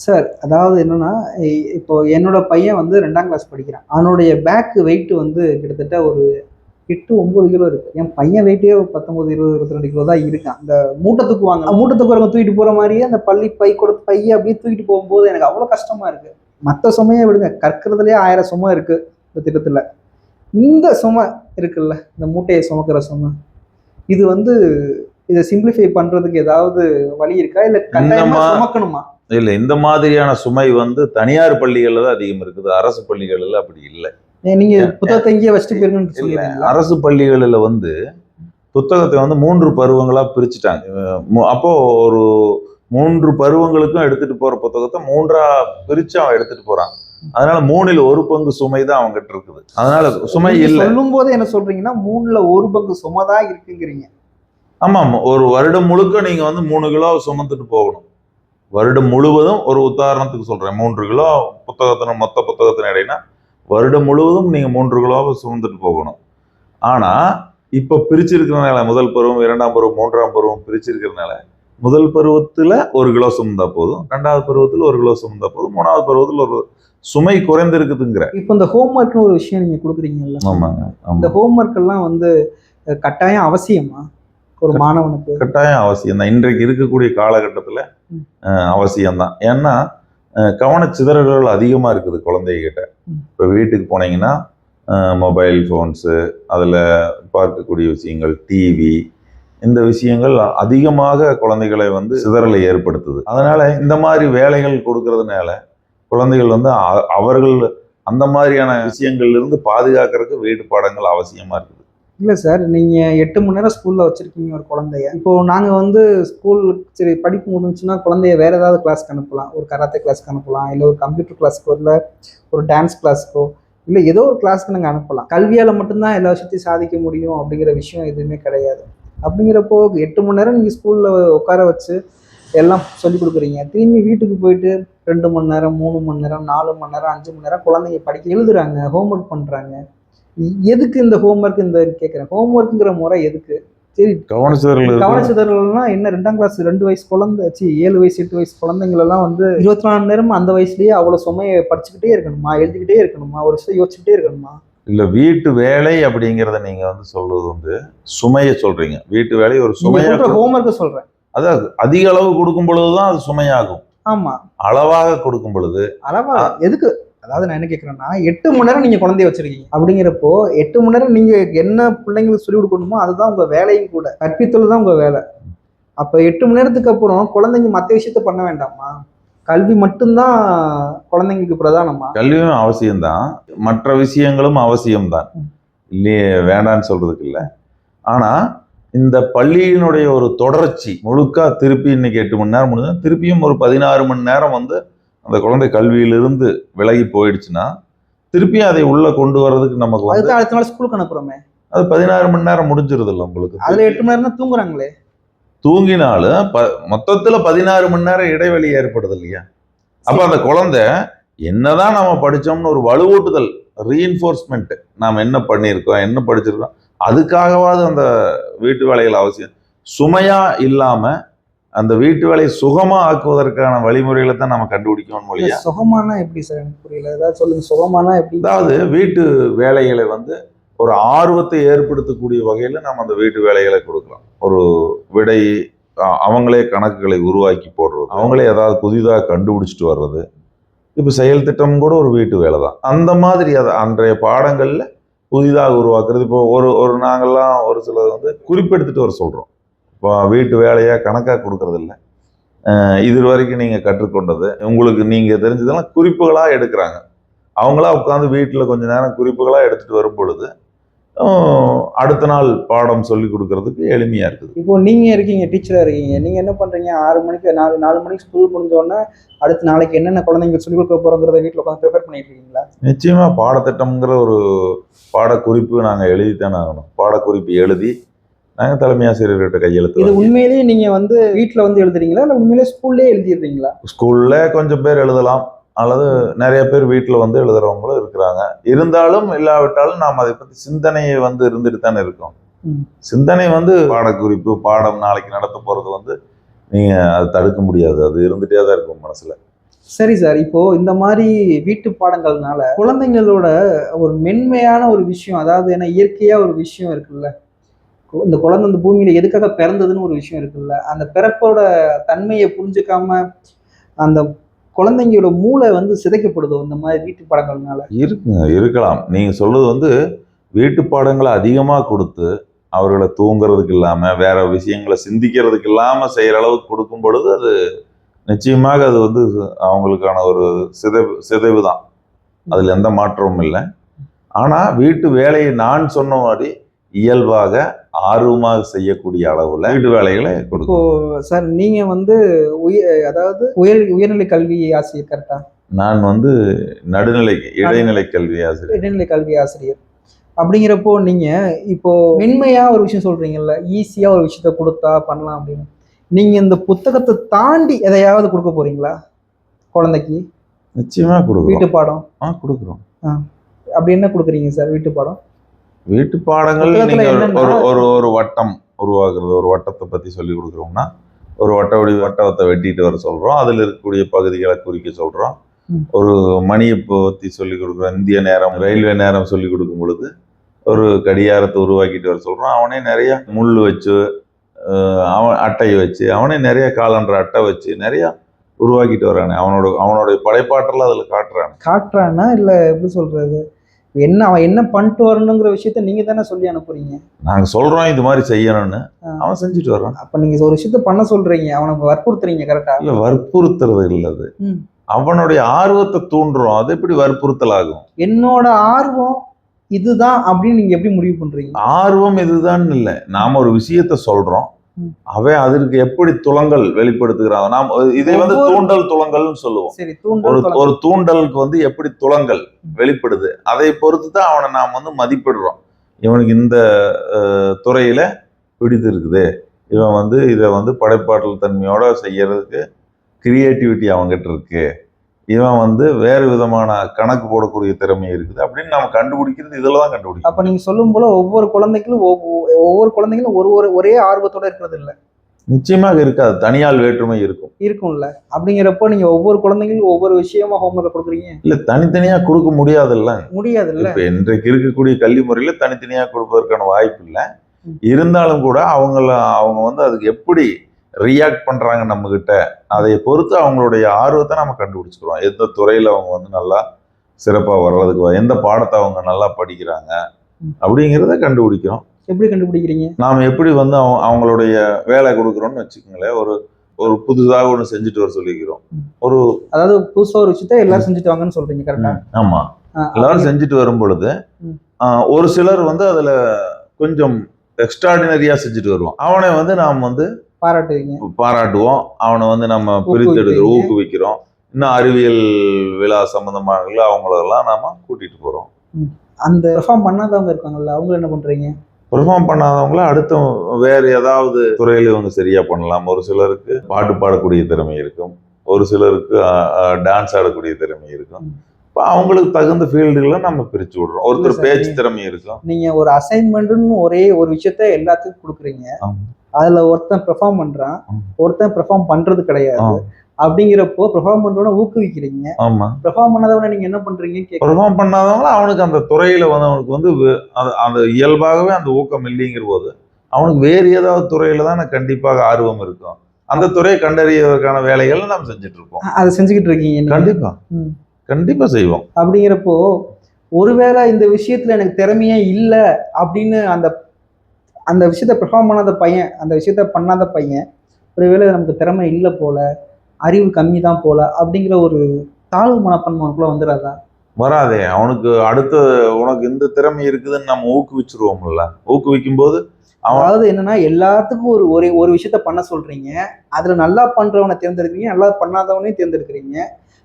Sir, அதாவது என்னன்னா, இப்போ என்னோட பையன் வந்து 2ஆம் கிளாஸ் படிக்கிறான். அவனுடைய பேக் வெயிட் வந்து கிட்டத்தட்ட ஒரு 8, 9 கிலோ இருக்கு. என் பையன் வெயிட்டே 19, 20, 22 கிலோ தான் இருக்கான். அந்த மூட்டை தூக்குவாங்க. மூட்டை தூக்குறவங்க தூக்கிட்டு போற மாரியே அந்த பள்ளி பைய அப்படியே தூக்கிட்டு போகும்போது எனக்கு அவ்வளோ கஷ்டமா இருக்கு. மத்த சுமைய விடுங்க. கற்கிறதுலயே 1000 சுமை இருக்கு இந்த திட்டத்துல. இந்த சுமை இருக்குல்ல, இந்த மூட்டைய சுமக்கிற சுமை. இது வந்து இத சிம்ப்ளிஃபை பண்றதுக்கு ஏதாவது வழி இருக்கா? இல்ல கட்டாயமா சுமக்கணுமா? இல்ல, இந்த மாதிரியான சுமை வந்து தனியார் பள்ளிகள்ல தான் அதிகம் இருக்குது. அரசு பள்ளிகள்ல அப்படி இல்லை. நீங்க புத்தகத்தை இங்கேயே வச்சுட்டு போயிருங்கன்னு சொல்லிடுறீங்களா? அரசு பள்ளிகளில் வந்து புத்தகத்தை வந்து 3 பருவங்களா பிரிச்சுட்டாங்க. அப்போ ஒரு 3 பருவங்களுக்கும் எடுத்துட்டு போற புத்தகத்தை 3ஆ பிரிச்சு அவன் எடுத்துட்டு போறான். அதனால 3ல் 1 பங்கு சுமை தான் அவங்ககிட்ட இருக்குது. அதனால சுமை இல்லை. சொல்லும் போது என்ன சொல்றீங்கன்னா 3ல் 1 பங்கு சுமை தான் இருக்குங்கிறீங்க. ஆமா, ஒரு வருடம் முழுக்க நீங்க வந்து 3 கிலோ சுமந்துட்டு போகணும். வருடம் முழுவதும், ஒரு உதாரணத்துக்கு சொல்றேன், 3 கிலோ மொத்த புத்தகத்தின் எடைனா வருடம் முழுவதும் நீங்க 3 கிலோவை சுமந்துட்டு போகணும். ஆனா இப்ப பிரிச்சிருக்கிறதுனால முதல் பருவம், 2ஆம் பருவம், 3ஆம் பருவம் பிரிச்சிருக்கிறதுனால முதல் பருவத்துல 1 கிலோ சுமந்தா போதும், 2வது பருவத்துல 1 கிலோ சுமந்தா போதும், 3வது பருவத்துல ஒரு சுமை குறைந்திருக்குதுங்கிற. இப்ப இந்த ஹோம்ஒர்க்னு ஒரு விஷயம் நீங்க கொடுக்குறீங்கல்ல, ஆமாங்க. இந்த ஹோம்ஒர்க் எல்லாம் வந்து கட்டாயம் அவசியமா ஒரு மாணவனுக்கு? கட்டாயம் அவசியம் தான். இன்றைக்கு இருக்கக்கூடிய காலகட்டத்துல அவசியம்தான். ஏன்னா கவனச்சிதறல்கள் அதிகமா இருக்குது குழந்தைகிட்ட. இப்ப வீட்டுக்கு போனீங்கன்னா மொபைல் ஃபோன்ஸு, அதில் பார்க்கக்கூடிய விஷயங்கள், டிவி, இந்த விஷயங்கள் அதிகமாக குழந்தைகளை வந்து சிதறலை ஏற்படுத்துது. அதனால இந்த மாதிரி வேலைகள் கொடுக்கறதுனால குழந்தைகள் வந்து அவர்கள் அந்த மாதிரியான விஷயங்கள்ல இருந்து பாதுகாக்கிறதுக்கு வீட்டு பாடங்கள் அவசியமா இருக்குது. இல்லை சார், நீங்கள் 8 மணி நேரம் ஸ்கூலில் வச்சுருக்கீங்க ஒரு குழந்தைய. இப்போது நாங்கள் வந்து ஸ்கூல் சரி படிப்பு முடிஞ்சுன்னா குழந்தைய வேறு ஏதாவது கிளாஸ்க்கு அனுப்பலாம். ஒரு கராத்தே கிளாஸ்க்கு அனுப்பலாம், இல்லை ஒரு கம்ப்யூட்டர் கிளாஸ்க்கோ, இல்லை ஒரு டான்ஸ் கிளாஸ்க்கோ, இல்லை ஏதோ ஒரு கிளாஸ்க்கு நாங்கள் அனுப்பலாம். கல்வியால் மட்டும்தான் எல்லா விஷயத்தையும் சாதிக்க முடியும் அப்படிங்கிற விஷயம் எதுவுமே கிடையாது. அப்படிங்கிறப்போ 8 மணி நேரம் நீங்கள் ஸ்கூலில் உட்கார வச்சு எல்லாம் சொல்லிக் கொடுக்குறீங்க. திரும்பி வீட்டுக்கு போயிட்டு 2 மணி நேரம், 3 மணி நேரம், 4 மணி நேரம், 5 மணி நேரம் குழந்தைங்க படிக்க எழுதுறாங்க, ஹோம்ஒர்க் பண்ணுறாங்க. எதுக்கு இந்த ஹோம்ஒர்க் இந்த கேட்குறேன்? ஹோம்ஒர்க்குங்கிற முறை எதுக்கு? சரி, கவனச்சிதறல்னா என்ன? 2ஆம் கிளாஸ் 2 வயசு குழந்தை, 7 வயசு 8 வயசு குழந்தைங்களெல்லாம் வந்து 24 மணி நேரம் அந்த வயசுலயே அவ்வளோ சுமையை படிச்சுக்கிட்டே இருக்கணுமா? எழுதிக்கிட்டே இருக்கணுமா? ஒரு விஷயம் யோசிச்சுக்கிட்டே இருக்கணுமா? இல்ல, வீட்டு வேலை அப்படிங்கிறத நீங்க வந்து சொல்றது வந்து சுமையை சொல்றீங்க. வீட்டு வேலை ஒரு சுமையா, ஹோம்ஒர்க் சொல்றேன். அதாவது அதிக அளவு கொடுக்கும் பொழுதுதான் அது சுமையாகும். ஆமா, அளவாக கொடுக்கும் பொழுது. அளவா எதுக்கு? அதாவது நான் என்ன கேட்குறேன்னா, 8 மணி நேரம் நீங்கள் குழந்தைய வச்சிருக்கீங்க. அப்படிங்கிறப்போ 8 மணி நேரம் நீங்கள் என்ன பிள்ளைங்களுக்கு சொல்லிக் கொடுக்கணுமோ அதுதான் உங்கள் வேலையும் கூட. கற்பித்தல் தான் உங்கள் வேலை. அப்போ 8 மணி நேரத்துக்கு அப்புறம் குழந்தைங்க மற்ற விஷயத்த பண்ண வேண்டாமா? கல்வி மட்டும்தான் குழந்தைங்களுக்கு பிரதானமா? கல்வியும் அவசியம்தான், மற்ற விஷயங்களும் அவசியம்தான், இல்லையே வேண்டான்னு சொல்றதுக்கு இல்லை. ஆனா இந்த பள்ளியினுடைய ஒரு தொடர்ச்சி முழுக்கா திருப்பி இன்னைக்கு 8 மணி நேரம் முடிஞ்சா திருப்பியும் ஒரு 16 மணி நேரம் வந்து அந்த குழந்தை கல்வியிலிருந்து விலகி போயிடுச்சுன்னா திருப்பியும் அதை உள்ள கொண்டு வர்றதுக்கு நமக்கு வந்து அடுத்த நாள் ஸ்கூலுக்கு அனுப்புறோமே, அது 16 மணி நேரம் முடிஞ்சிருது இல்லை உங்களுக்கு. அதுல 8 மணி நேரம் தான் தூங்குறாங்களே. தூங்கினாலும் மொத்தத்துல 16 மணி நேரம் இடைவெளி ஏற்படுது இல்லையா? அப்ப அந்த குழந்தை என்னதான் நம்ம படிச்சோம்னு ஒரு வலுவூட்டுதல், ரீஎன்ஃபோர்ஸ்மெண்ட், நாம் என்ன பண்ணியிருக்கோம், என்ன படிச்சிருக்கோம், அதுக்காகவாது அந்த வீட்டு வேலைகள் அவசியம். சுமையா இல்லாம அந்த வீட்டு வேலையை சுகமா ஆக்குவதற்கான வழிமுறைகளை தான் நம்ம கண்டுபிடிக்கணும் இல்லையா? சுகமானா எப்படி சார்? எனக்கு புரியல, ஏதாவது சொல்லுங்க. சுகமானா எப்படி? அதாவது வீட்டு வேலைகளை வந்து ஒரு ஆர்வத்தை ஏற்படுத்தக்கூடிய வகையில நம்ம அந்த வீட்டு வேலைகளை கொடுக்கலாம். ஒரு விடை, அவங்களே கணக்குகளை உருவாக்கி போடுறது, அவங்களே ஏதாவது புதிதாக கண்டுபிடிச்சிட்டு வர்றது, இப்போ செயல் திட்டம் கூட ஒரு வீட்டு வேலை தான். அந்த மாதிரி அதை அன்றைய பாடங்கள்ல புதிதாக உருவாக்குறது. இப்போ ஒரு நாங்கள்லாம் ஒரு சிலர் வந்து குறிப்பெடுத்துட்டு வர சொல்றோம். இப்போ வீட்டு வேலையா கணக்காக கொடுக்கறது இல்லை. இது வரைக்கும் நீங்க கற்றுக்கொண்டது, உங்களுக்கு நீங்க தெரிஞ்சதெல்லாம் குறிப்புகளா எடுக்கிறாங்க. அவங்களா உட்காந்து வீட்டில் கொஞ்ச நேரம் குறிப்புகளா எடுத்துட்டு வரும் பொழுது அடுத்த நாள் பாடம் சொல்லி கொடுக்கறதுக்கு எளிமையா இருக்குது. இப்போ நீங்க இருக்கீங்க, டீச்சரா இருக்கீங்க, நீங்க என்ன பண்றீங்க? 6 மணிக்கு 4 மணிக்கு ஸ்கூல் முடிஞ்சோடனே அடுத்த நாளைக்கு என்னென்ன குழந்தைங்களுக்கு சொல்லிக் கொடுக்க போறோங்கிறத வீட்டில் உட்காந்து ப்ரிப்பேர் பண்ணிட்டு இருக்கீங்களா? நிச்சயமா பாடத்திட்டம்ங்கிற ஒரு பாடக்குறிப்பு நாங்கள் எழுதித்தானே ஆகணும். பாடக்குறிப்பு எழுதி நாங்கள் தலைமை ஆசிரியர்கிட்ட கையெழுத்து. இது உண்மையிலேயே நீங்க வந்து வீட்டில் வந்து எழுதுறீங்களா, இல்லை உண்மையிலேயே ஸ்கூல்லே எழுதிடுறீங்களா? ஸ்கூல்ல கொஞ்சம் பேர் எழுதலாம், அல்லது நிறைய பேர் வீட்டில் வந்து எழுதுறவங்களும் இருக்கிறாங்க. இருந்தாலும் இல்லாவிட்டாலும் நாம் அதை பற்றி சிந்தனையை வந்து இருந்துட்டு தானே இருக்கோம். சிந்தனை வந்து பாடக்குறிப்பு, பாடம் நாளைக்கு நடத்த போறது வந்து நீங்க அதை தடுக்க முடியாது, அது இருந்துட்டே தான் இருக்கும் மனசுல. சரி சார், இப்போ இந்த மாதிரி வீட்டு பாடங்கள்னால குழந்தைங்களோட ஒரு மென்மையான ஒரு விஷயம், அதாவது ஏன்னா இயற்கையா ஒரு விஷயம் இருக்குல்ல, இந்த குழந்தை இந்த பூமியில எதுக்காக பிறந்ததுன்னு ஒரு விஷயம் இருக்குல்ல, அந்த பிறப்போட தன்மையை புரிஞ்சுக்காம அந்த குழந்தைங்களோட மூளை வந்து சிதைக்கப்படுதோ இந்த மாதிரி வீட்டு பாடங்கள்னால? இருக்குங்க, இருக்கலாம். நீங்க சொல்றது வந்து வீட்டு பாடங்களை அதிகமா கொடுத்து அவர்களை தூங்குறதுக்கு இல்லாம வேற விஷயங்களை சிந்திக்கிறதுக்கு இல்லாம செய்யற அளவுக்கு கொடுக்கும் பொழுது அது நிச்சயமாக அது வந்து அவங்களுக்கான ஒரு சிதைவு தான். அதுல எந்த மாற்றமும் இல்லை. ஆனா வீட்டு வேலையை நான் சொன்ன மாதிரி இயல்பாக ஆர்வமாக செய்யக்கூடிய அளவுல வீட்டு வேலைகளை இப்போ கொடுக்கும். சார் நீங்க வந்து அதாவது உயர்நிலை கல்வி ஆசிரியர் கரெக்டா? நான் வந்து நடுநிலை இடைநிலை கல்வி ஆசிரியர். இடைநிலை கல்வி ஆசிரியர் அப்படிங்கிறப்போ நீங்க இப்போ மென்மையா ஒரு விஷயம் சொல்றீங்கல்ல, ஈஸியா ஒரு விஷயத்த கொடுத்தா பண்ணலாம் அப்படின்னு, நீங்க இந்த புத்தகத்தை தாண்டி எதையாவது கொடுக்க போறீங்களா குழந்தைக்கு? நிச்சயமா கொடுக்குறோம். வீட்டு பாடம் கொடுக்குறோம். அப்படி என்ன கொடுக்குறீங்க சார் வீட்டு பாடம்? வீட்டு பாடங்கள் புத்தகத்துல நீங்க என்னன்னா ஒரு வட்டம் உருவாக்குறது, ஒரு வட்டத்தை பத்தி சொல்லி கொடுக்குறோம்னா ஒரு வட்டத்தை வெட்டிட்டு வர சொல்றோம். அதுல இருக்கக்கூடிய பகுதிகளை குறிக்க சொல்றோம். ஒரு மணியை பத்தி சொல்லி கொடுக்குறோம். இந்திய நேரம், ரயில்வே நேரம் சொல்லி கொடுக்கும் பொழுது ஒரு கடிகாரத்தை உருவாக்கிட்டு வர சொல்றோம். அவனே நிறைய முள் வச்சு அவன் அட்டையை வச்சு அவனே நிறைய காலன்ற அட்டை வச்சு நிறைய உருவாக்கிட்டு வரானே. அவனுடைய படைப்பாற்றல அதுல காட்டுறானா இல்ல எப்படி சொல்றது, என்ன அவன் என்ன பண்ணிட்டு வரணுங்கிற விஷயத்த நீங்க தானே சொல்லி அனுப்புறீங்க. நாங்க சொல்றோம் இது மாதிரி செய்யணும்னு, அவன் செஞ்சுட்டு வர்றான். அப்ப நீங்க ஒரு விஷயத்த பண்ண சொல்றீங்க, அவனுக்கு வற்புறுத்துறீங்க கரெக்டா? இல்ல, வற்புறுத்துறது இல்லது, அவனுடைய ஆர்வத்தை தூண்டுறோம். அது எப்படி வற்புறுத்தல் ஆகும்? என்னோட ஆர்வம் இதுதான் அப்படின்னு நீங்க எப்படி முடிவு பண்றீங்க? ஆர்வம் இதுதான் இல்ல, நாம ஒரு விஷயத்த சொல்றோம், அவன் அதற்கு எப்படி துலங்கல் வெளிப்படுத்துகிறான். நாம் இதை வந்து தூண்டல் துலங்கல்னு சொல்லுவோம். சரி, ஒரு தூண்டலுக்கு வந்து எப்படி துலங்கல் வெளிப்படுது அதை பொறுத்து தான் அவனை நாம் வந்து மதிப்பிடுறோம். இவனுக்கு இந்த துறையில பிடித்து இருக்குது, இவன் வந்து இதை வந்து படைப்பாற்றல் தன்மையோட செய்யறதுக்கு கிரியேட்டிவிட்டி அவங்ககிட்ட இருக்கு, இவன் வந்து வேறு விதமான கணக்கு போடக்கூடிய திறமை இருக்குது அப்படின்னு நம்ம கண்டுபிடிக்கிறது இதுல தான் கண்டுபிடிக்கும். அப்ப நீங்க சொல்லும் போல ஒவ்வொரு குழந்தைகளும் ஒரே ஆர்வத்தோட இருக்கிறது இல்ல. நிச்சயமாக இருக்காது, தனியால் வேற்றுமை இருக்கும்ல. அப்படிங்கிறப்போ நீங்க ஒவ்வொரு குழந்தைகளும் ஒவ்வொரு விஷயமா ஹோம்ஒர்க் கொடுக்குறீங்க. இல்ல, தனித்தனியா கொடுக்க முடியாதுல்ல. இப்ப இன்றைக்கு இருக்கக்கூடிய கல்வி முறையில தனித்தனியா கொடுப்பதற்கான வாய்ப்பு இல்லை. இருந்தாலும் கூட அவங்க வந்து அதுக்கு எப்படி ரியாக்ட் பண்றாங்க நம்ம கிட்ட, அதை பொறுத்து அவங்களுடைய ஆர்வத்தை நம்ம கண்டுபிடிச்சுக்கிறோம். எந்த துறையில அவங்க வந்து நல்லா சிறப்பா வர்றதுக்கு, எந்த பாடத்தை அவங்க நல்லா படிக்கிறாங்க அப்படிங்கிறத கண்டுபிடிக்கிறோம். எப்படி கண்டுபிடிக்கிறீங்க? நாம எப்படி வந்து அவங்களுடைய வேலை கொடுக்குறோம்னு வச்சுக்கோங்களேன். ஒரு புதுதாக ஒண்ணு செஞ்சுட்டு வர சொல்லிக்கிறோம். அதாவது புதுசா ஒரு விஷயத்த எல்லாரும் செஞ்சுட்டு வாங்கன்னு சொல்றீங்க கரெக்டா? ஆமா, எல்லாரும் செஞ்சுட்டு வரும் பொழுது ஒரு சிலர் வந்து அதுல கொஞ்சம் எக்ஸ்ட்ராடினரியா செஞ்சுட்டு வருவான். அவனை வந்து நாம் வந்து பாராட்டுவோம். அவனை வந்து நம்ம பிரித்தெடுக்கிறோம், ஊக்குவிக்கிறோம். இன்னும் அறிவியல் விழா சம்பந்தமாக அவங்களெல்லாம் நாம கூட்டிட்டு போறோம். அந்த பெர்ஃபார்ம் பண்ணாதவங்க இருக்காங்கல்ல, அவங்க என்ன பண்றீங்க? பெர்ஃபார்ம் பண்ணாதவங்கள அடுத்த வேற ஏதாவது துறையில இவங்க சரியா பண்ணலாம். ஒரு சிலருக்கு பாட்டு பாடக்கூடிய திறமை இருக்கும், ஒரு சிலருக்கு டான்ஸ் ஆடக்கூடிய திறமை இருக்கும். அவங்களுக்கு தகுந்த ஃபீல்டுகளை நம்ம பிரிச்சு விடுறோம். ஒருத்தர் பேச்சு திறமை இருக்கும். நீங்க ஒரு அசைன்மெண்ட்னு ஒரே ஒரு விஷயத்த எல்லாத்துக்கும் கொடுக்குறீங்க, அதுல ஒருத்தன் பெர்ஃபார்ம் பண்றான், ஒருத்தன் பெர்ஃபார்ம் பண்றது கிடையாது. அப்படிங்கிறப்போ பெர்ஃபார்ம் பண்றவன ஊக்குவிக்கிறீங்க. ஆமா, பெர்ஃபார்ம் பண்ணாதவன நீங்க என்ன பண்றீங்க? பெர்ஃபார்ம் பண்ணாதவங்கள அவனுக்கு அந்த துறையில வந்து அவனுக்கு வந்து அந்த இயல்பாகவே அந்த ஊக்கம் இல்லைங்கிற போது அவனுக்கு வேறு ஏதாவது துறையில தான் கண்டிப்பாக ஆர்வம் இருக்கும். அந்த துறையை கண்டறியதற்கான வேலைகளை நம்ம செஞ்சுட்டு இருக்கோம். அதை செஞ்சுக்கிட்டு இருக்கீங்க? கண்டிப்பா செய்வோம். அப்படிங்கிறப்போ ஒருவேளை இந்த விஷயத்துல எனக்கு திறமையே இல்லை அப்படின்னு அந்த விஷயத்த பெர்ஃபார்ம் பண்ணாத பையன், அந்த விஷயத்த பண்ணாத பையன், ஒருவேளை நமக்கு திறமை இல்லை போல, அறிவு கம்மி தான் போல அப்படிங்கிற ஒரு தாழ்வு மனப்பான்மைக்குள்ள வந்துடாதா? வராதே. அவனுக்கு அடுத்த உனக்கு இந்த திறமை இருக்குதுன்னு நம்ம ஊக்குவிச்சிருவோம்ல. ஊக்குவிக்கும் போது அதாவது என்னன்னா எல்லாத்துக்கும் ஒரு விஷயத்த பண்ண சொல்றீங்க, அதுல நல்லா பண்றவனை தேர்ந்தெடுக்கிறீங்க, நல்லா பண்ணாதவனையும் தேர்ந்தெடுக்கிறீங்க.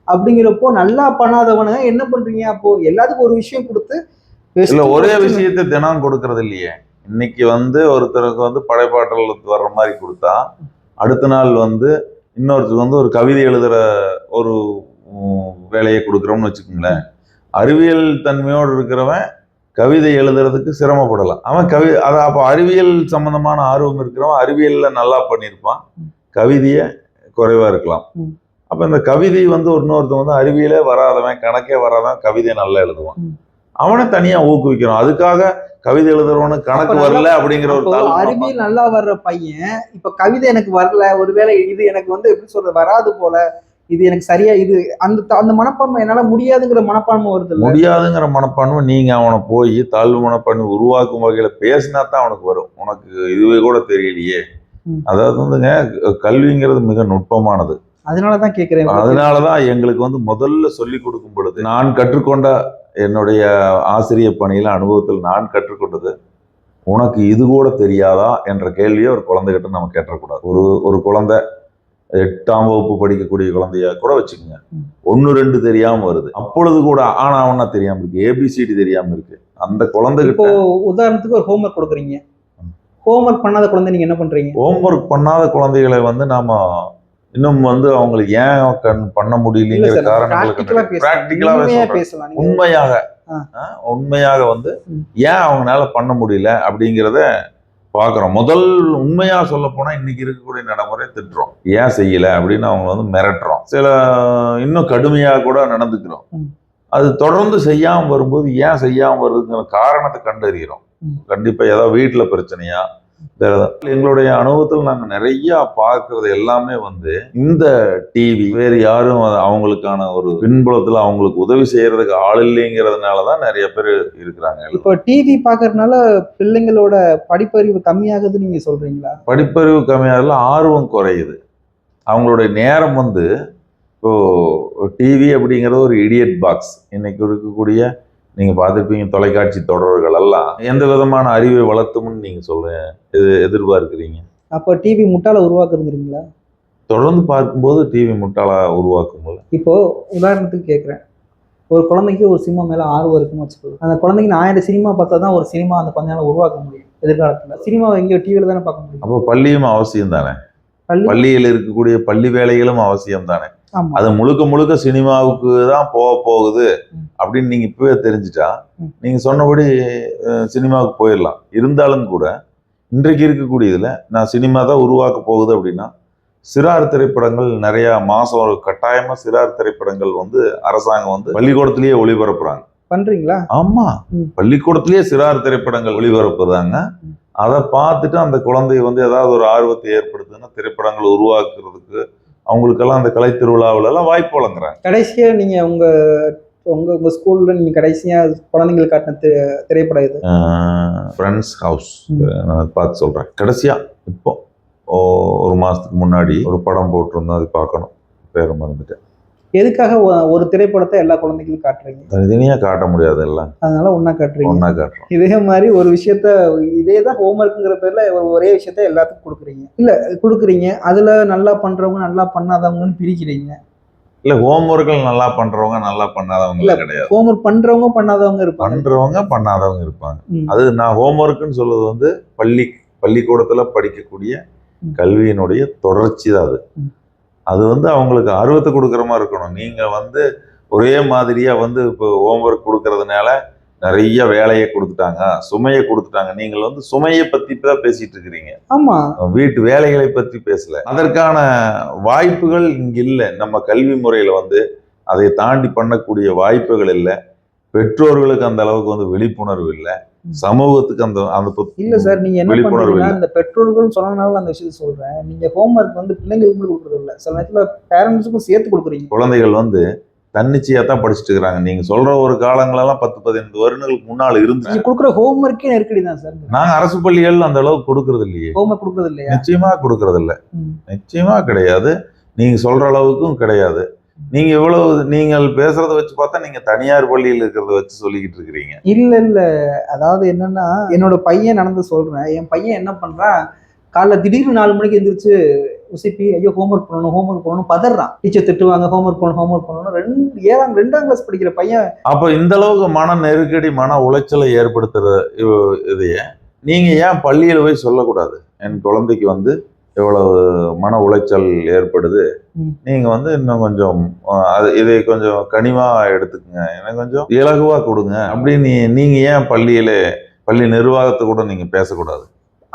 அப்படிங்கிறப்போ நல்லா பண்ணாதவனை என்ன பண்றீங்க? அப்போ எல்லாத்துக்கும் ஒரு விஷயம் கொடுத்து ஒரே விஷயத்தை தினம் கொடுக்கறது இல்லையே. இன்னைக்கு வந்து ஒருத்தருக்கு வந்து படைப்பாற்றல் வர்ற மாதிரி கொடுத்தா, அடுத்த நாள் வந்து இன்னொருத்தருக்கு வந்து ஒரு கவிதை எழுதுற ஒரு வேலையை கொடுக்குறோம்னு வச்சுக்கோங்களேன். அறிவியல் தன்மையோடு இருக்கிறவன் கவிதை எழுதுறதுக்கு சிரமப்படலாம். அவன் அப்போ அறிவியல் சம்பந்தமான ஆர்வம் இருக்கிறவன் அறிவியல்ல நல்லா பண்ணியிருப்பான், கவிதைய குறைவா இருக்கலாம். அப்ப இந்த கவிதை வந்து இன்னொருத்தன் வந்து அறிவியலே வராதவன், கணக்கே வராதவன் கவிதை நல்லா எழுதுவான். அவனை தனியா ஊக்குவிக்கணும். அதுக்காக கவிதை எழுதுறவனுக்கு கணக்கு வரல அப்படிங்கிற ஒரு அறிவியல் நல்லா வர்ற பையன் இப்ப கவிதை எனக்கு வரல, ஒருவேளை இது எனக்கு வந்து எப்படி சொல்றது வராது போல, இது எனக்கு சரியா இது அந்த அந்த மனப்பான்மை என்னால முடியாதுங்கிற மனப்பான்மை வருது. முடியாதுங்கிற மனப்பான்மை நீங்க அவனை போய் தாழ்வு மனப்பான்மை உருவாக்கும் வகையில பேசினா தான் அவனுக்கு வரும். உனக்கு இதுவே கூட தெரியலையே. அதாவது வந்துங்க கல்விங்கிறது மிக நுட்பமானது. அதனாலதான் கேட்கிறேன். அதனாலதான் எங்களுக்கு வந்து முதல்ல சொல்லி கொடுக்கும் பொழுது நான் கற்றுக்கொண்ட என்னுடைய ஆசிரியர் பணியில அனுபவத்தில் நான் கற்றுக்கொண்டது, உனக்கு இது கூட தெரியாதா என்ற கேள்வியை ஒரு குழந்தைகிட்ட நம்ம கேட்டக்கூடாது. ஒரு குழந்தை 8ஆம் வகுப்பு படிக்கக்கூடிய குழந்தைய கூட வச்சுக்கோங்க, 1-2 தெரியாம வருது, அப்பொழுது கூட ஆனா அவனா தெரியாம இருக்கு, ஏபிசிடி தெரியாம இருக்கு. அந்த குழந்தைகிட்ட இப்போ உதாரணத்துக்கு ஒரு ஹோம்ஒர்க் கொடுக்குறீங்க, ஹோம்ஒர்க் பண்ணாத குழந்தை நீங்க என்ன பண்றீங்க? ஹோம்ஒர்க் பண்ணாத குழந்தைகளை வந்து நாம இன்னும் வந்து அவங்களுக்கு ஏன் பண்ண முடியலங்கிற காரணங்களுக்கு பேசலாம். உண்மையாக வந்து ஏன் அவங்களால பண்ண முடியல அப்படிங்கிறத பாக்குறோம். முதல் உண்மையா சொல்ல போனா இன்னைக்கு இருக்கக்கூடிய நடைமுறை திட்டுறோம், ஏன் செய்யல அப்படின்னு அவங்க வந்து மிரட்டுறோம், சில இன்னும் கடுமையா கூட நடந்துக்கிறோம். அது தொடர்ந்து செய்யாம வரும்போது ஏன் செய்யாம வருதுங்கிற காரணத்தை கண்டறிகிறோம். கண்டிப்பா ஏதாவது வீட்டுல பிரச்சனையா, எங்களுடைய அனுபவத்தில் நாங்க நிறைய பார்க்கறது எல்லாமே வந்து இந்த டிவி, வேறு யாரும் அவங்களுக்கான ஒரு பின்புலத்துல அவங்களுக்கு உதவி செய்யறதுக்கு ஆள் இல்லைங்கிறதுனாலதான் நிறைய பேர் இருக்கிறாங்க. இப்போ டிவி பாக்குறதுனால பிள்ளைங்களோட படிப்பறிவு கம்மியாகுதுன்னு நீங்க சொல்றீங்களா? படிப்பறிவு கம்மியாகல, ஆர்வம் குறையுது. அவங்களுடைய நேரம் வந்து இப்போ டிவி அப்படிங்கிறது ஒரு இடியட் பாக்ஸ். இன்னைக்கு இருக்கக்கூடிய நீங்க பார்த்துருப்பீங்க தொலைக்காட்சி தொடர்கள் எல்லாம் எந்த விதமான அறிவை வளர்த்தும்னு நீங்க எதிர்பார்க்கிறீங்க? அப்போ டிவி முட்டாள உருவாக்குறீங்களா? தொடர்ந்து பார்க்கும்போது டிவி முட்டாளா உருவாக்கும் போது. இப்போ உதாரணத்துக்கு கேட்குறேன், ஒரு குழந்தைக்கு ஒரு சினிமா மேல ஆர்வம் இருக்குன்னு வச்சுக்கோங்க, அந்த குழந்தைக்கு 1000 சினிமா பார்த்தா தான் ஒரு சினிமா அந்த கொஞ்ச நாள் உருவாக்க முடியும். எதிர்காலத்துல சினிமாவை எங்கேயோ டிவியில தானே பார்க்க முடியும். அப்போ பள்ளியும் அவசியம் தானே, பள்ளியில் இருக்கக்கூடிய பள்ளி வேலைகளும் அவசியம் தானே. அது முழுக்க முழுக்க சினிமாவுக்கு தான் போகுது அப்படின்னு நீங்க இப்பவே தெரிஞ்சுட்டா நீங்க சொன்னபடி சினிமாவுக்கு போயிடலாம். இருந்தாலும் கூட இன்றைக்கு இருக்கக்கூடியதுல நான் சினிமா தான் உருவாக்க போகுது அப்படின்னா சிறார் திரைப்படங்கள் நிறைய மாசம் ஒரு கட்டாயமா சிறார் திரைப்படங்கள் வந்து அரசாங்கம் வந்து பள்ளிக்கூடத்திலேயே ஒளிபரப்புறாங்க. பண்றீங்களா? ஆமா, பள்ளிக்கூடத்திலேயே சிறார் திரைப்படங்கள் ஒளிபரப்புறாங்க. அதை பார்த்துட்டு அந்த குழந்தை வந்து ஏதாவது ஒரு ஆர்வத்தை ஏற்படுத்துன்னா திரைப்படங்கள் உருவாக்குறதுக்கு அவங்களுக்கெல்லாம் அந்த கலை திருவிழாவில எல்லாம் வாய்ப்பு வழங்குறாங்க. கடைசியா நீங்க உங்க உங்க உங்க ஸ்கூல்ல நீங்க கடைசியா குழந்தைங்களுக்கு காட்டின திரைப்படம் இது ஃப்ரெண்ட்ஸ் ஹவுஸ். நான் பார்த்து சொல்றேன். கடைசியா இப்போ ஒரு மாசத்துக்கு முன்னாடி ஒரு படம் போட்டிருந்தோம், அது பார்க்கணும், பேரை மறந்துட்டேன். எதுக்காக ஒரு திரைப்படத்தை எல்லா குழந்தைகளும் காட்டுறீங்க? தனித்தனியா காட்ட முடியாது எல்லாம், அதனால ஒன்னா காட்டுறோம். இதே மாதிரி ஒரு விஷயத்த இதேதான் ஹோம்ஒர்க்குங்கிற பேர்ல ஒரே விஷயத்த எல்லாத்துக்கும் கொடுக்குறீங்க. இல்ல கொடுக்குறீங்க, அதுல நல்லா பண்றவங்க நல்லா பண்ணாதவங்கன்னு பிரிக்கிறீங்க. இல்ல ஹோம்ஒர்க்கள் நல்லா பண்றவங்க நல்லா பண்ணாதவங்க கிடையாது. ஹோம்ஒர்க் பண்றவங்க பண்ணாதவங்க இருப்பாங்க. அது நான் ஹோம்ஒர்க்னு சொல்றது வந்து பள்ளிக்கூடத்துல படிக்கக்கூடிய கல்வியினுடைய தொடர்ச்சி தான் அது. அது வந்து அவங்களுக்கு ஆர்வத்தை கொடுக்குற மாதிரி இருக்கணும். நீங்க வந்து ஒரே மாதிரியா வந்து இப்போ ஹோம்ஒர்க் கொடுக்கறதுனால நிறைய வேலையை கொடுத்துட்டாங்க, சுமையை கொடுத்துட்டாங்க. நீங்கள் வந்து சுமையை பத்தி தான் பேசிட்டு இருக்கிறீங்க. ஆமா, வீட்டு வேலைகளை பத்தி பேசல. அதற்கான வாய்ப்புகள் இங்க இல்லை. நம்ம கல்வி முறையில வந்து அதை தாண்டி பண்ணக்கூடிய வாய்ப்புகள் இல்லை. பெற்றோர்களுக்கு அந்த அளவுக்கு வந்து விழிப்புணர்வு இல்லை. சமூகத்துக்கு அந்த இல்ல சார். நீங்க என்ன பண்றீங்கன்னா இந்த பெற்றோர்கள் சொன்னனால அந்த விஷயத்தை சொல்றேன். நீங்க ஹோம்ஒர்க் வந்து பிள்ளைங்களுக்கு கொடுக்கறது இல்லை, சில நேரத்துல பேரண்ட்ஸுக்கும் சேர்த்து கொடுக்குறீங்க. குழந்தைகள் வந்து தன்னிச்சையா தான் படிச்சுட்டு இருக்கிறாங்க. நீங்க சொல்ற ஒரு காலங்களெல்லாம் 10-15 வருடங்களுக்கு முன்னால் இருந்து நீங்க கொடுக்குற ஹோம்ஒர்க்கே நெருக்கடி தான் சார். நாங்க அரசு பள்ளிகள் அந்த அளவுக்கு கொடுக்கறது இல்லையே. ஹோம்ஒர்க் கொடுக்கறது இல்லையா? நிச்சயமா கொடுக்கறது இல்லை, நிச்சயமா கிடையாது. நீங்க சொல்ற அளவுக்கும் கிடையாது. நீங்க இவ்வளவு நீங்கள் பேசுறத வச்சு பார்த்தா நீங்க தனியார் பள்ளியில் இருக்கிறத வச்சு சொல்லிக்கிட்டு இருக்கிறீங்க. இல்ல அதாவது என்னன்னா என்னோட பையன் நடந்து சொல்றேன். என் பையன் என்ன பண்றான், காலைல திடீர்னு 4 மணிக்கு எந்திரிச்சு உசிப்பி ஐயோ ஹோம்ஒர்க் பண்ணணும் பதறான். டீச்சர் திட்டுவாங்க, ஹோம்ஒர்க் பண்ணணும். 2ஆம் கிளாஸ் படிக்கிற பையன். அப்ப இந்த அளவுக்கு மன நெருக்கடி மன உளைச்சலை ஏற்படுத்துற இதைய நீங்க ஏன் பள்ளியில போய் சொல்லக்கூடாது? என் குழந்தைக்கு வந்து எவ்வளவு மன உளைச்சல் ஏற்படுது, நீங்க வந்து இன்னும் கொஞ்சம் இதை கொஞ்சம் கனிவா எடுத்துக்கங்க, எனக்கு கொஞ்சம் இலகுவா கொடுங்க அப்படின்னு நீங்க ஏன் பள்ளி நிர்வாகத்தை கூட நீங்க பேசக்கூடாது?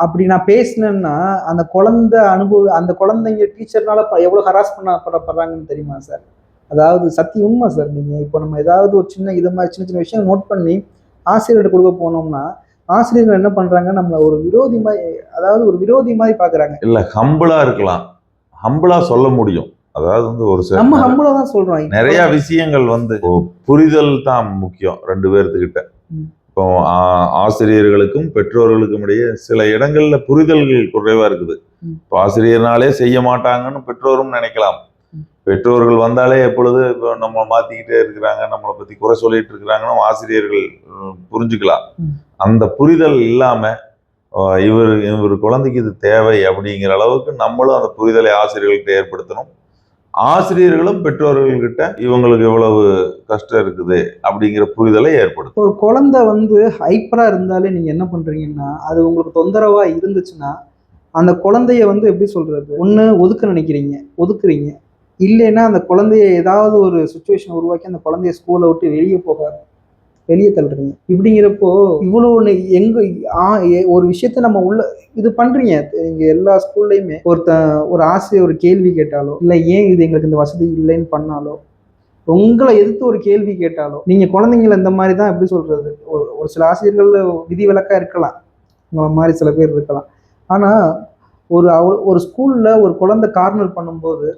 அப்படி நான் பேசினேன்னா அந்த அந்த குழந்தைங்க டீச்சர்னால எவ்வளவு ஹராஸ் பண்ணப்படுறாங்கன்னு தெரியுமா சார்? அதாவது சத்திய உண்மை சார். நீங்க இப்போ நம்ம ஏதாவது ஒரு சின்ன இது மாதிரி சின்ன சின்ன விஷயம் நோட் பண்ணி ஆசிரியர்கிட்ட கொடுக்க போனோம்னா ஆசிரியர்கள் என்ன பண்றாங்க, நம்மள ஒரு விரோதி மாதிரி, அதாவது ஒரு விரோதி மாதிரி பாக்குறாங்க. இல்ல, ஹம்பிளா இருக்கலாம், ஹம்பிளா சொல்ல முடியும். அதாவது வந்து ஒரு சில நம்ம ஹம்பிளா தான் சொல்றோம். நிறைய விஷயங்கள் வந்து புரிதல் தான் முக்கியம் ரெண்டு பேர்த்துக்கிட்ட. இப்போ ஆசிரியர்களுக்கும் பெற்றோர்களுக்கும் இடையே சில இடங்கள்ல புரிதல்கள் குறைவா இருக்குது. இப்போ ஆசிரியர்னாலே செய்ய மாட்டாங்கன்னு பெற்றோரும் நினைக்கலாம். பெற்றோர்கள் வந்தாலே எப்பொழுது இப்போ நம்ம மாத்திக்கிட்டே இருக்கிறாங்க, நம்மளை பத்தி குறை சொல்லிட்டு இருக்கிறாங்கன்னு ஆசிரியர்கள் புரிஞ்சுக்கலாம். அந்த புரிதல் இல்லாம இவர் குழந்தைக்கு இது தேவை அப்படிங்கிற அளவுக்கு நம்மளும் அந்த புரிதலை ஆசிரியர்கள்ட்ட ஏற்படுத்தணும். ஆசிரியர்களும் பெற்றோர்கள்கிட்ட இவங்களுக்கு எவ்வளவு கஷ்டம் இருக்குது அப்படிங்கிற புரிதலை ஏற்படுத்தும். ஒரு குழந்தை வந்து ஹைப்பரா இருந்தாலே நீங்க என்ன பண்றீங்கன்னா, அது உங்களுக்கு தொந்தரவா இருந்துச்சுன்னா அந்த குழந்தைய வந்து எப்படி சொல்றது, ஒண்ணு ஒதுக்குறீங்க, இல்லைன்னா அந்த குழந்தைய ஏதாவது ஒரு சுச்சுவேஷன் உருவாக்கி அந்த குழந்தைய ஸ்கூலை விட்டு வெளியே தள்ளுறீங்க. இப்படிங்கிறப்போ இவ்வளவு ஒரு விஷயத்த நம்ம உள்ள இது பண்றீங்க. இங்க எல்லா ஸ்கூல்லையுமே ஒரு ஆசிரியர் ஒரு கேள்வி கேட்டாலோ, இல்ல ஏன் இது எங்களுக்கு இந்த வசதி இல்லைன்னு பண்ணாலோ, உங்களை எதிர்த்து ஒரு கேள்வி கேட்டாலோ, நீங்க குழந்தைங்களை இந்த மாதிரி தான் எப்படி சொல்றது, ஒரு சில ஆசிரியர்கள் விதிவிலக்கா இருக்கலாம், உங்களை மாதிரி சில பேர் இருக்கலாம். ஆனா ஒரு ஸ்கூல்ல ஒரு குழந்தை கார்னர் பண்ணும்போது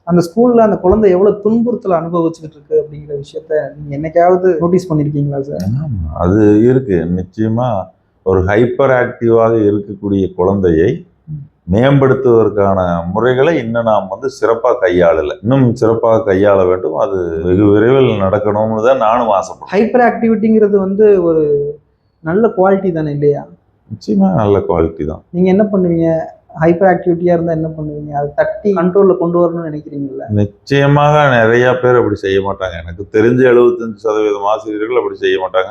அந்த ஸ்கூல்ல அந்த குழந்தை எவ்வளவு துன்புறுத்தல அனுபவிச்சுக்கிட்டு இருக்கு அப்படிங்கிற விஷயத்த நீங்க என்னைக்காவது நோட்டீஸ் பண்ணிருக்கீங்களா சார்? அது இருக்கு. நிச்சயமா ஒரு ஹைப்பர் ஆக்டிவாக இருக்கக்கூடிய குழந்தையை மேம்படுத்துவதற்கான முறைகளை இன்னும் நாம் வந்து சிறப்பாக கையாளல. இன்னும் சிறப்பாக கையாள வேண்டும். அது வெகு விரைவில் நடக்கணும்னு தான் நானும் ஆசைப்படுறேன். ஹைப்பர் ஆக்டிவிட்டிங்கிறது வந்து ஒரு நல்ல குவாலிட்டி தானே இல்லையா? நிச்சயமா நல்ல குவாலிட்டி தான். நீங்க என்ன பண்ணுவீங்க? ஹைப்பர் ஆக்டிவிட்டியா இருந்தா என்ன பண்ணுவீங்க? அதை தட்டி கண்ட்ரோல்ல கொண்டு வரணும்னு நினைக்கிறீங்கல்ல? நிச்சயமாக நிறைய பேர் அப்படி செய்ய மாட்டாங்க. எனக்கு தெரிஞ்ச 75% ஆசிரியர்கள் அப்படி செய்ய மாட்டாங்க.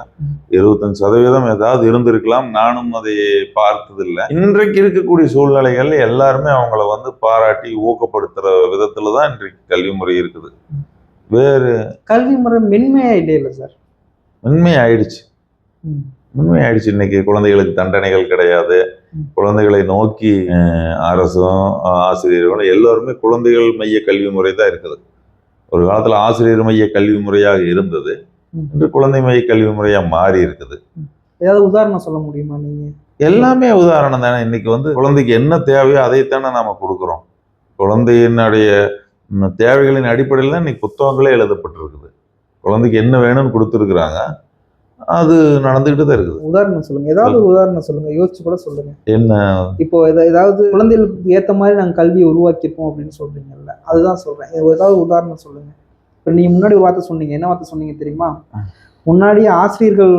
25% ஏதாவது இருந்திருக்கலாம். நானும் அதை பார்த்ததில்லை. இன்றைக்கு இருக்கக்கூடிய சூழ்நிலைகள் எல்லாருமே அவங்கள வந்து பாராட்டி ஊக்கப்படுத்துற விதத்துல தான் இன்றைக்கு கல்வி முறை இருக்குது. வேறு கல்வி முறை மென்மையா இல்லையில சார்? மென்மை ஆயிடுச்சு. இன்னைக்கு குழந்தைகளுக்கு தண்டனைகள் கிடையாது. குழந்தைகளை நோக்கி அரசும் ஆசிரியர்களும் எல்லாருமே குழந்தைகள் மைய கல்வி முறை தான் இருக்குது. ஒரு காலத்துல ஆசிரியர் மைய கல்வி முறையாக இருந்தது, இன்று குழந்தை மைய கல்வி முறையா மாறி இருக்குது. ஏதாவது உதாரணம் சொல்ல முடியுமா நீங்க? எல்லாமே உதாரணம் தானே. இன்னைக்கு வந்து குழந்தைக்கு என்ன தேவையோ அதைத்தானே நாம கொடுக்குறோம். குழந்தையினுடைய தேவைகளின் அடிப்படையில் தான் இன்னைக்கு புத்தகங்களே எழுதப்பட்டிருக்குது. குழந்தைக்கு என்ன வேணும்னு கொடுத்துருக்குறாங்க, அது நடந்துகிட்டு தான் இருக்குது. உதாரணம் சொல்லுங்க, ஏதாவது ஒரு உதாரணம் சொல்லுங்க, யோசிச்சு கூட சொல்லுங்க. என்ன இப்போ ஏதாவது குழந்தைகளுக்கு ஏற்ற மாதிரி நாங்கள் கல்வியை உருவாக்கிப்போம் அப்படின்னு சொல்றீங்கல்ல, அதுதான் சொல்றேன். ஏதாவது உதாரணம் சொல்லுங்க. இப்போ நீங்க முன்னாடி ஒரு வார்த்தை சொன்னீங்க, என்ன வார்த்தை சொன்னீங்க தெரியுமா? முன்னாடி ஆசிரியர்கள்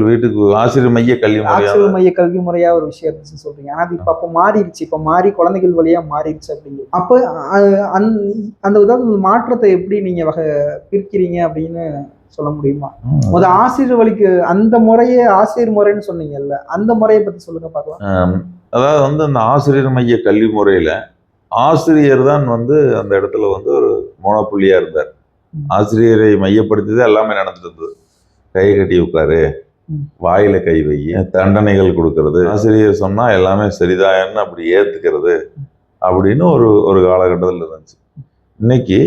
வீட்டுக்கு ஆசிரியர் மைய கல்வி முறையா ஒரு விஷயத்த சொல்றீங்க. ஆனா அது இப்ப அப்ப மாறிடுச்சு. இப்ப மாறி குழந்தைகள் வழியா மாறிடுச்சு அப்படிங்க. அப்ப அந்த உதாரண மாற்றத்தை எப்படி நீங்க பிரிக்கிறீங்க அப்படின்னு சொல்ல முடியுமா? ஆசிரியர் வழிக்கு அந்த முறையே ஆசிரியர் முறைன்னு சொன்னீங்கல்ல, அந்த முறையை பத்தி சொல்லுங்க பார்க்கலாம். அதாவது வந்து அந்த ஆசிரியர் மைய கல்வி முறையில ஆசிரியர் தான் வந்து அந்த இடத்துல வந்து ஒரு மோனோப்புள்ளியா இருந்தார். ஆசிரியரை மையப்படுத்தி எல்லாமே நடந்துட்டு இருந்தது. கை கட்டி உட்காரு, வாயில கை வை, தண்டனைகள் கொடுக்கறது, ஆசிரியர் சொன்னா எல்லாமே சரிதான்னு அப்படி ஏத்துக்கிறது அப்படின்னு ஒரு காலகட்டத்தில் இருந்துச்சு. இன்னைக்கு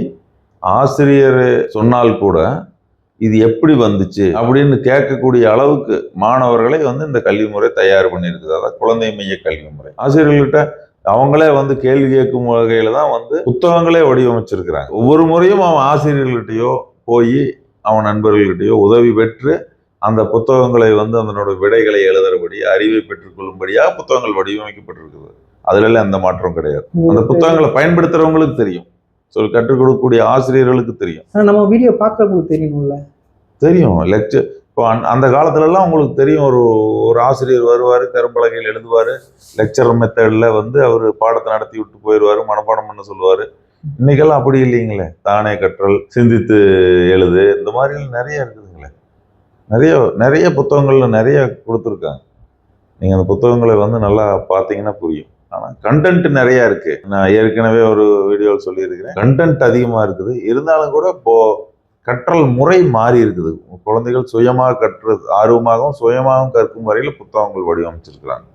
ஆசிரியர் சொன்னால் கூட இது எப்படி வந்துச்சு அப்படின்னு கேட்கக்கூடிய அளவுக்கு மாணவர்களை வந்து இந்த கல்வி முறை தயார் பண்ணியிருக்குது. அதாவது குழந்தை மைய கல்வி முறை. ஆசிரியர்கள்கிட்ட அவங்களே வந்து கேள்வி கேட்கும் வகையில தான் வந்து புத்தகங்களே வடிவமைச்சிருக்கிறாங்க. ஒவ்வொரு முறையும் அவன் ஆசிரியர்கள்கிட்டயோ போய் அவன் நண்பர்கள்கிட்டயோ உதவி பெற்று அந்த புத்தகங்களை வந்து அதனோட விடைகளை எழுதுறபடி அறிவை பெற்றுக்கொள்ளும்படியாக புத்தகங்கள் வடிவமைக்கப்பட்டிருக்குது. அதுல எல்லாம் எந்த மாற்றம் கிடையாது. அந்த புத்தகங்களை பயன்படுத்துறவங்களுக்கு தெரியும், கற்றுக் கொடுக்கக்கூடிய ஆசிரியர்களுக்கு தெரியும். நம்ம வீடியோ பார்க்கறவங்களுக்கு தெரியணும்ல? தெரியும். லெக்சர் இப்போ அந்த காலத்துலலாம் உங்களுக்கு தெரியும், ஒரு ஆசிரியர் வருவார், கரும்பலகையில் எழுதுவார், லெக்சர் மெத்தடில் வந்து அவர் பாடத்தை நடத்தி விட்டு போயிடுவார், மனப்பாடம் பண்ண சொல்லுவார். இன்னைக்கெல்லாம் அப்படி இல்லைங்களே. தானே கற்றல், சிந்தித்து எழுது, இந்த மாதிரி நிறைய இருக்குதுங்களே. நிறைய புத்தகங்கள்ல நிறைய கொடுத்துருக்காங்க. நீங்கள் அந்த புத்தகங்களை வந்து நல்லா பார்த்தீங்கன்னா புரியும். ஆனால் கண்டென்ட் நிறையா இருக்கு. நான் ஏற்கனவே ஒரு வீடியோவில் சொல்லியிருக்கிறேன், கண்டென்ட் அதிகமாக இருக்குது. இருந்தாலும் கூட இப்போ கற்றல் முறை மாறி இருக்குது. குழந்தைகள் சுயமாக ஆர்வமாகவும் சுயமாகவும் கற்கும் வரையில் புத்தகங்கள் வடிவமைச்சிருக்கிறாங்க.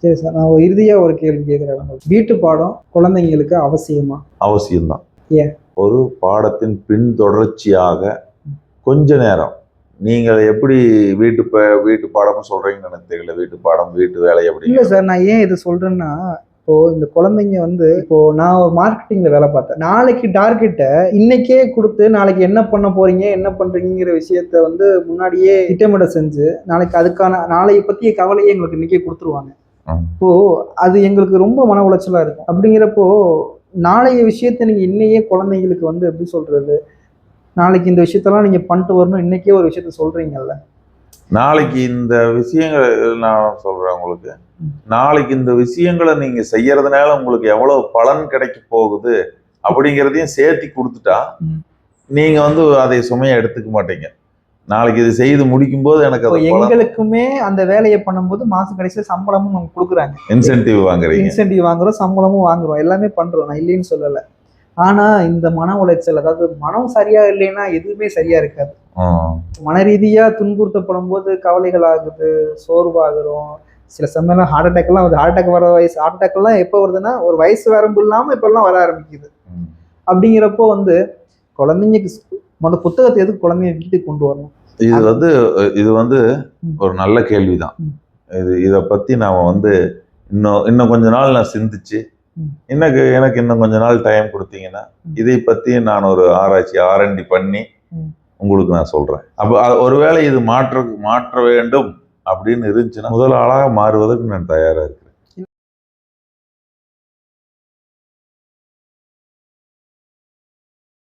சரி சார், நான் இறுதியா ஒரு கேள்வி கேட்குறேன். வீட்டு பாடம் குழந்தைங்களுக்கு அவசியமா? அவசியம்தான். ஏன்? ஒரு பாடத்தின் பின் தொடர்ச்சியாக கொஞ்ச நேரம் நீங்கள் எப்படி வீட்டு பாடம்னு சொல்றீங்கன்னு எனக்கு தெரியல. வீட்டு பாடம், வீட்டு வேலை இல்ல அப்படிங்கிற சார், நான் ஏன் இது சொல்றேன்னா, இப்போ இந்த குழந்தைங்க வந்து, இப்போ நான் ஒரு மார்க்கெட்டிங்ல வேலை பார்த்தேன். நாளைக்கு டார்கெட்டை இன்னைக்கே கொடுத்து, நாளைக்கு என்ன பண்ண போறீங்க, என்ன பண்றீங்கிற விஷயத்த வந்து முன்னாடியே திட்டமிட செஞ்சு, நாளைக்கு அதுக்கான நாளைய பத்திய கவலையை எங்களுக்கு இன்னைக்கே கொடுத்துருவாங்க. இப்போ அது எங்களுக்கு ரொம்ப மன உளைச்சலா இருக்கும். அப்படிங்கிறப்போ நாளைய விஷயத்த நீங்க இன்னையே குழந்தைங்களுக்கு வந்து எப்படி சொல்றது, நாளைக்கு இந்த விஷயத்தெல்லாம் நீங்க பண்ணிட்டு வரணும், இன்னைக்கே ஒரு விஷயத்த சொல்றீங்கல்ல. நாளைக்கு இந்த விஷயங்களை நான் சொல்றேன் உங்களுக்கு. நாளைக்கு இந்த விஷயங்களை நீங்க செய்யறதுனால உங்களுக்கு எவ்வளவு பலன் கிடைக்க போகுது அப்படிங்கிறதையும் சேர்த்து கொடுத்துட்டா நீங்க வந்து அதை சுமையா எடுத்துக்க மாட்டீங்க. நாளைக்கு இது செய்து முடிக்கும் போது எனக்கு இப்போ அது பலன், எங்களுக்குமே அந்த வேலையை பண்ணும்போது மாசம் கடைசியில சம்பளமும் நமக்கு கொடுக்குறாங்க. இன்சென்டிவ் வாங்குறீங்க. இன்சென்டிவ் வாங்குறோம், சம்பளமும் வாங்குறோம், எல்லாமே பண்றோம். நான் இல்லைன்னு சொல்லல. ஆனா இந்த மன உளைச்சல், அதாவது மனம் சரியா இல்லைன்னா எதுவுமே சரியா இருக்காது. மன ரீதியா துன்புறுத்தப்படும் போது கவலைகள் ஆகுது, சோர்வாகிறோம். சில சமயம் ஹார்ட் அட்டாக் எல்லாம் வருது. ஹார்ட் அட்டாக் வர வயசு, ஹார்ட் அட்டாக் எல்லாம் எப்போ வருதுன்னா, ஒரு வயசு வரம்பு இல்லாம இப்ப எல்லாம் வர ஆரம்பிக்குது. அப்படிங்கிறப்போ வந்து குழந்தைங்க புத்தகத்தை எதுக்கு குழந்தைங்க வீட்டுக்கு கொண்டு வரணும்? இது வந்து ஒரு நல்ல கேள்விதான். இதை பத்தி நாம வந்து இன்னும் கொஞ்ச நாள் நான் சிந்திச்சு, எனக்கு இன்னும் கொஞ்ச நாள் டைம் கொடுத்தீங்கன்னா இதை பத்தி நான் ஒரு ஆராய்ச்சி R&D பண்ணி உங்களுக்கு நான் சொல்றேன். அப்போ ஒருவேளை இது மாற்ற வேண்டும் அப்படின்னு இருந்துச்சுன்னா முதல் ஆளாக மாறுவதற்கு நான் தயாரா இருக்கேன்.